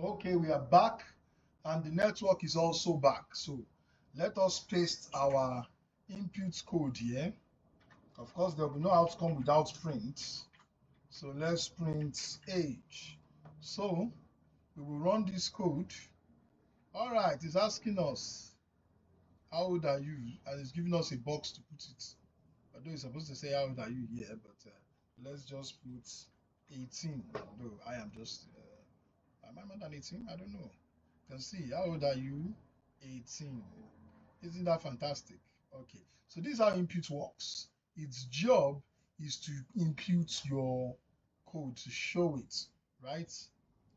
Okay, we are back and the network is also back. So let us paste our input code here. Of course, there will be no outcome without print. So let's print age. So we will run this code. All right, it's asking us, how old are you? And it's giving us a box to put it. Although it's supposed to say, how old are you here? But let's just put 18. Although I am just, am I more than 18? I don't know. You can see, how old are you? 18. Isn't that fantastic? Okay, so this is how input works. Its job is to impute your code, to show it, right?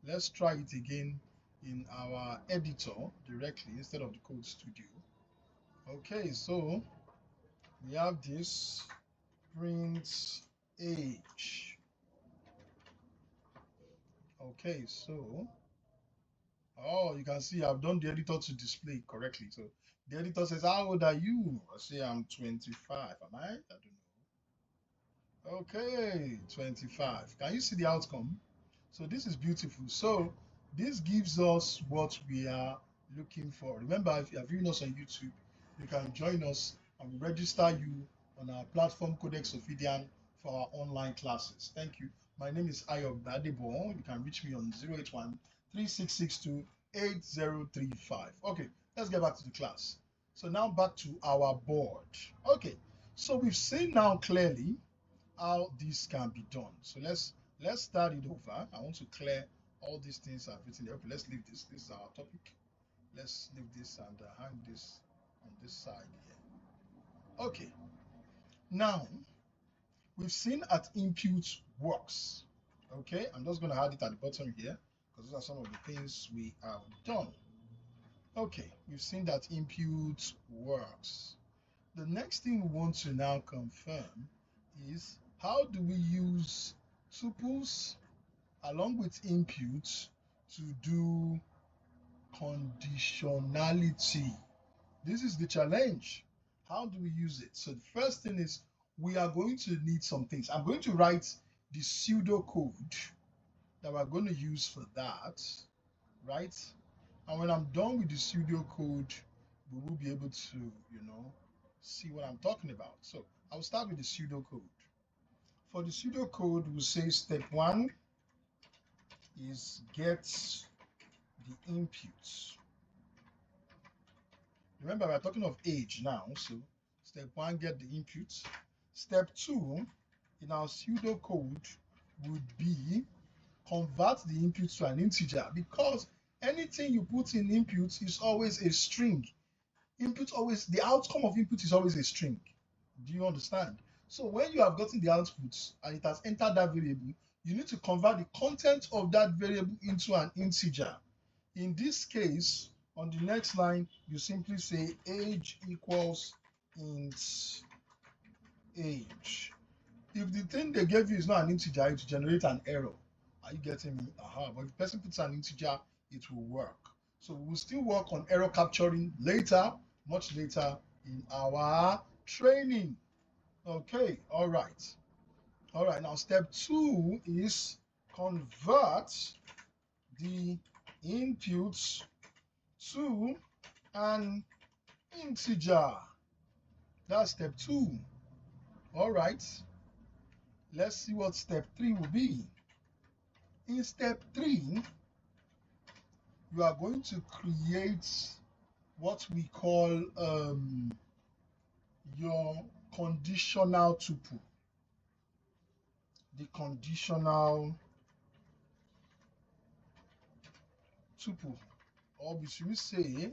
Let's try it again in our editor directly instead of the code studio. Okay, so we have this print age. Okay, so oh, you can see I've done the editor to display it correctly. So the editor says, how old are you? I say I'm 25. Am I? I don't know. Okay, 25. Can you see the outcome? So this is beautiful. So this gives us what we are looking for. Remember, if you are viewing us on YouTube, you can join us and we register you on our platform Codex Ophidian for our online classes. Thank you. My name is Ayob Badebo. You can reach me on 081 3662 8035. Okay, let's get back to the class. So now back to our board. Okay, so we've seen now clearly how this can be done. So let's start it over. I want to clear all these things I've written there. Okay, let's leave this. This is our topic. Let's leave this and hang this on this side here. Okay, now we've seen at input works. Okay, I'm just going to add it at the bottom here because those are some of the things we have done. Okay, we've seen that input works. The next thing we want to now confirm is, how do we use tuples along with inputs to do conditionality? This is the challenge. How do we use it? So the first thing is, we are going to need some things. I'm going to write the pseudocode that we're going to use for that, right? And when I'm done with the pseudocode, we will be able to, see what I'm talking about. So I'll start with the pseudocode. For the pseudocode, we'll say step 1 is get the inputs. Remember, we're talking of age now. So step 1, get the inputs. Step 2 in our pseudocode would be convert the input to an integer, because anything you put in input is always a string. The outcome of input is always a string. Do you understand? So when you have gotten the output and it has entered that variable, you need to convert the content of that variable into an integer. In this case, on the next line, you simply say age equals int age. If the thing they gave you is not an integer, it will generate an error. Are you getting me? But if the person puts an integer, it will work. So we will still work on error capturing later, much later in our training. Okay, all right. All right, now step 2 is convert the inputs to an integer. That's step 2. All right. Let's see what step 3 will be. In step 3, you are going to create what we call your conditional tuple. The conditional tuple, or we should say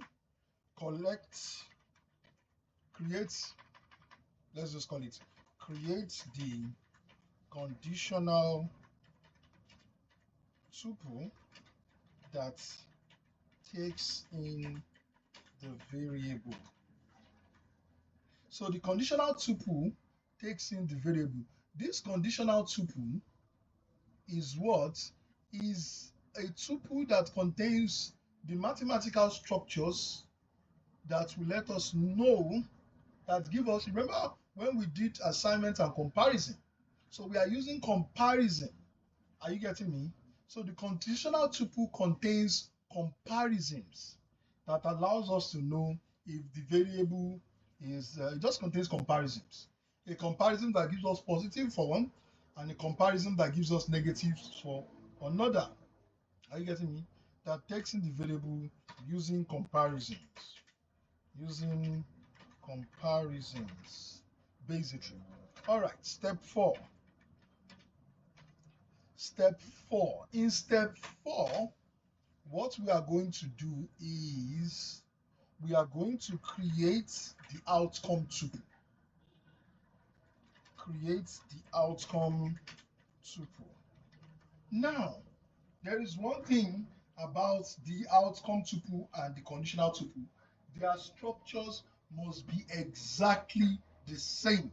let's just call it create the conditional tuple that takes in the variable. So the conditional tuple takes in the variable. This conditional tuple is what? Is a tuple that contains the mathematical structures that will let us know, that give us, remember when we did assignment and comparison? So we are using comparison. Are you getting me? So the conditional tuple contains comparisons that allows us to know if the variable is, it just contains comparisons. A comparison that gives us positive for one, and a comparison that gives us negatives for another. Are you getting me? That takes in the variable using comparisons. Using comparisons, basically. All right, step 4. Step 4. In step 4, what we are going to do is we are going to create the outcome tuple. Create the outcome tuple. Now, there is one thing about the outcome tuple and the conditional tuple. Their structures must be exactly the same.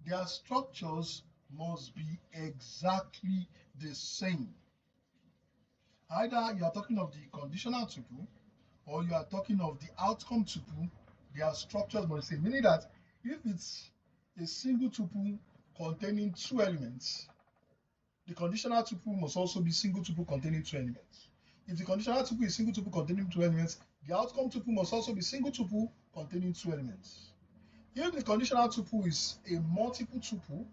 Their structures must be exactly the same. Either you are talking of the conditional tuple or you are talking of the outcome tuple, their structures must be the same. Meaning that if it's a single tuple containing 2 elements, the conditional tuple must also be single tuple containing 2 elements. If the conditional tuple is single tuple containing 2 elements, the outcome tuple must also be single tuple containing 2 elements. If the conditional tuple is a multiple tuple,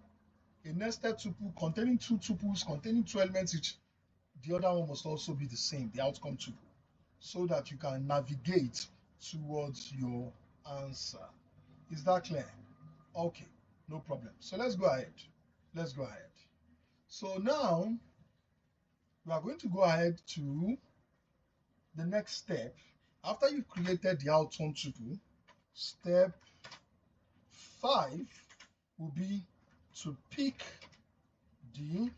a nested tuple containing 2 tuples containing 2 elements each, the other one must also be the same, the outcome tuple, so that you can navigate towards your answer. Is that clear? Okay, no problem. So let's go ahead. Let's go ahead. So now we are going to go ahead to the next step. After you've created the outcome tuple, step 5 will be to pick the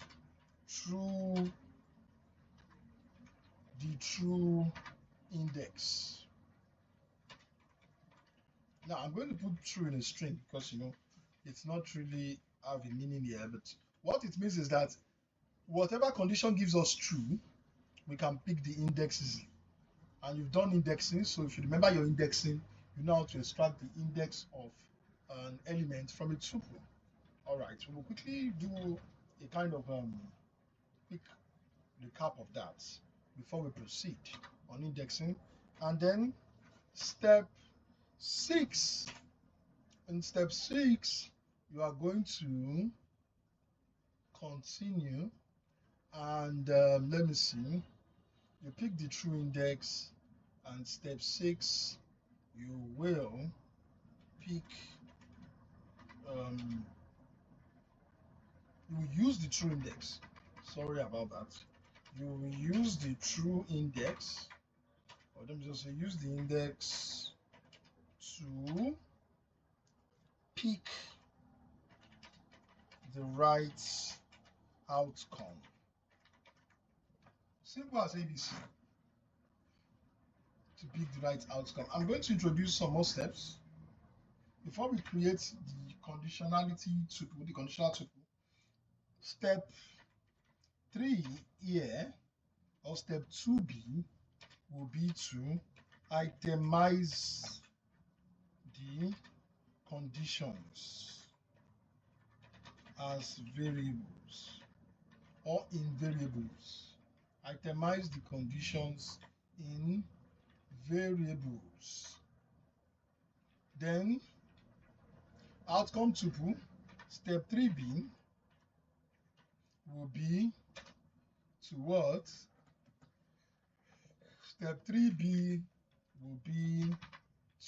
true index. Now I'm going to put true in a string because it's not really have a meaning here, but what it means is that whatever condition gives us true, we can pick the index easily. And you've done indexing, so if you remember your indexing, you know how to extract the index of an element from a tuple. All right, so we'll quickly do a kind of quick recap of that before we proceed on indexing. And then step 6. In step 6, you are going to continue and let me see. You pick the true index, and step 6, you will pick, you will use the true index. Sorry about that. You will use the true index, or let me just say, use the index to pick the right outcome. Simple as ABC. To pick the right outcome. I'm going to introduce some more steps before we create the conditionality tuple, the conditional tuple. Step 3 here, or step 2b, will be to itemize the conditions as variables or in variables. Itemize the conditions in variables. Then outcome tuple, step 3b, will be to what? Step 3b will be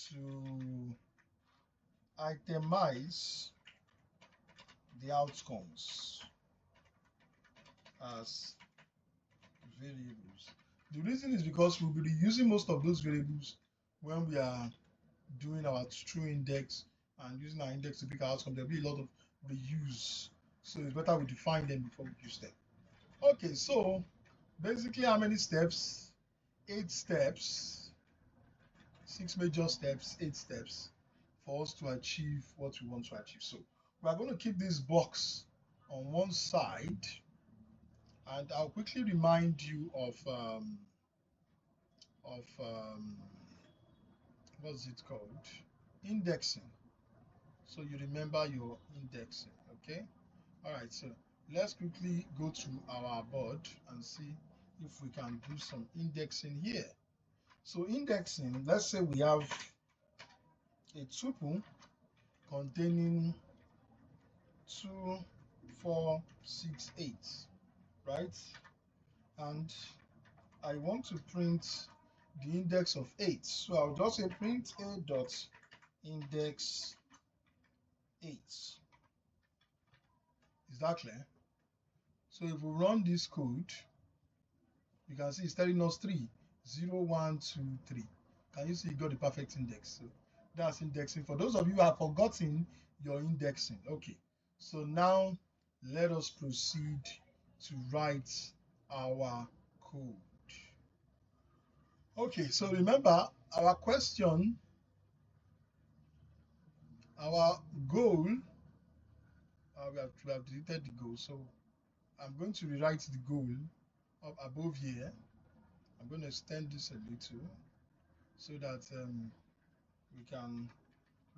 to itemize the outcomes as variables. The reason is because we'll be reusing most of those variables when we are doing our true index and using our index to pick our outcome. There'll be a lot of reuse. So it's better we define them before we use them. Okay, so basically how many steps? 8 steps, 6 major steps, 8 steps for us to achieve what we want to achieve. So we are going to keep this box on one side, and I'll quickly remind you of what's it called? Indexing. So you remember your indexing, okay? All right, so let's quickly go to our board and see if we can do some indexing here. So indexing, let's say we have a tuple containing 2, 4, 6, 8, right? And I want to print the index of 8. So I'll just say print a dot index 8. Is that clear? So if we run this code, you can see it's telling us 3, 0, 1, 2, 3. Can you see you got the perfect index? So that's indexing. For those of you who have forgotten your indexing, okay. So now let us proceed to write our code. Okay, so remember our question, our goal, we have deleted the goal. So I'm going to rewrite the goal up above here. I'm going to extend this a little so that we can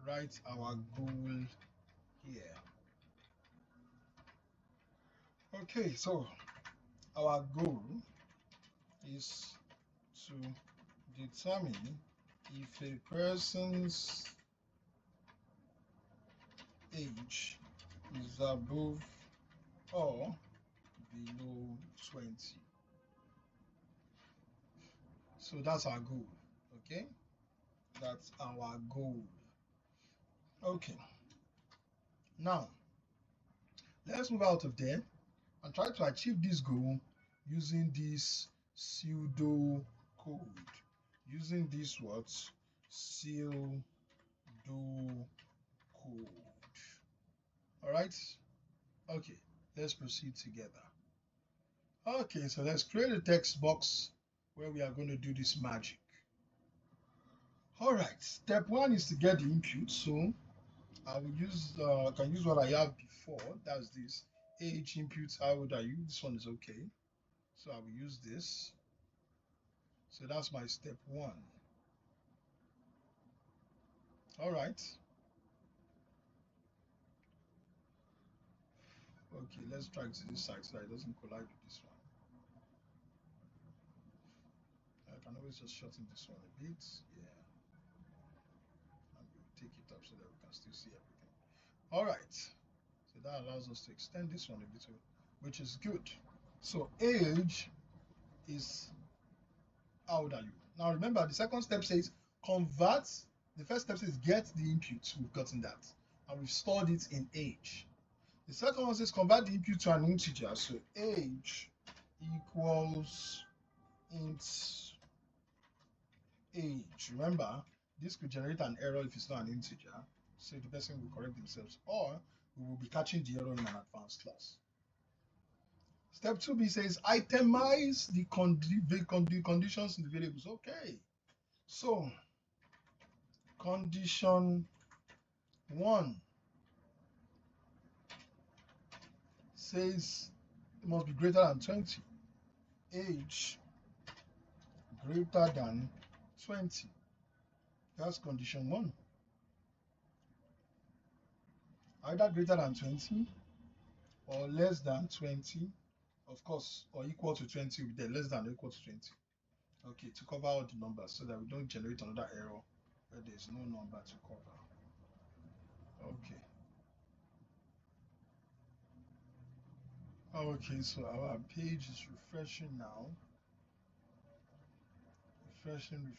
write our goal here. Okay, so our goal is to determine if a person's age is above or below 20. So that's our goal. Okay, that's our goal. Okay, now let's move out of there and try to achieve this goal using this pseudo code. Using this what? Pseudo code. All right. Okay, let's proceed together. Okay, so let's create a text box where we are going to do this magic. All right, step one is to get the input. So I will use, I can use what I have before. That's this age input. How old are you? This one is okay. So I will use this. So that's my step one. All right. Okay, let's drag to this side so that it doesn't collide with this one. I can always just shorten this one a bit. Yeah. And we'll take it up so that we can still see everything. All right. So that allows us to extend this one a little, which is good. So age is how old are you? Now remember, the second step says convert. The first step says get the input. We've gotten that. And we've stored it in age. The second one says convert the input to an integer. So age equals int age. Remember, this could generate an error if it's not an integer. So the person will correct themselves, or we will be catching the error in an advanced class. Step 2b says itemize the conditions in the variables. Okay, so condition 1 says it must be greater than 20. Age greater than 20. That's condition 1. Either greater than 20 or less than 20, of course, or equal to 20 will be there, less than or equal to 20. Okay, to cover all the numbers so that we don't generate another error where there's no number to cover. Okay. Okay, so our page is refreshing now. Refreshing.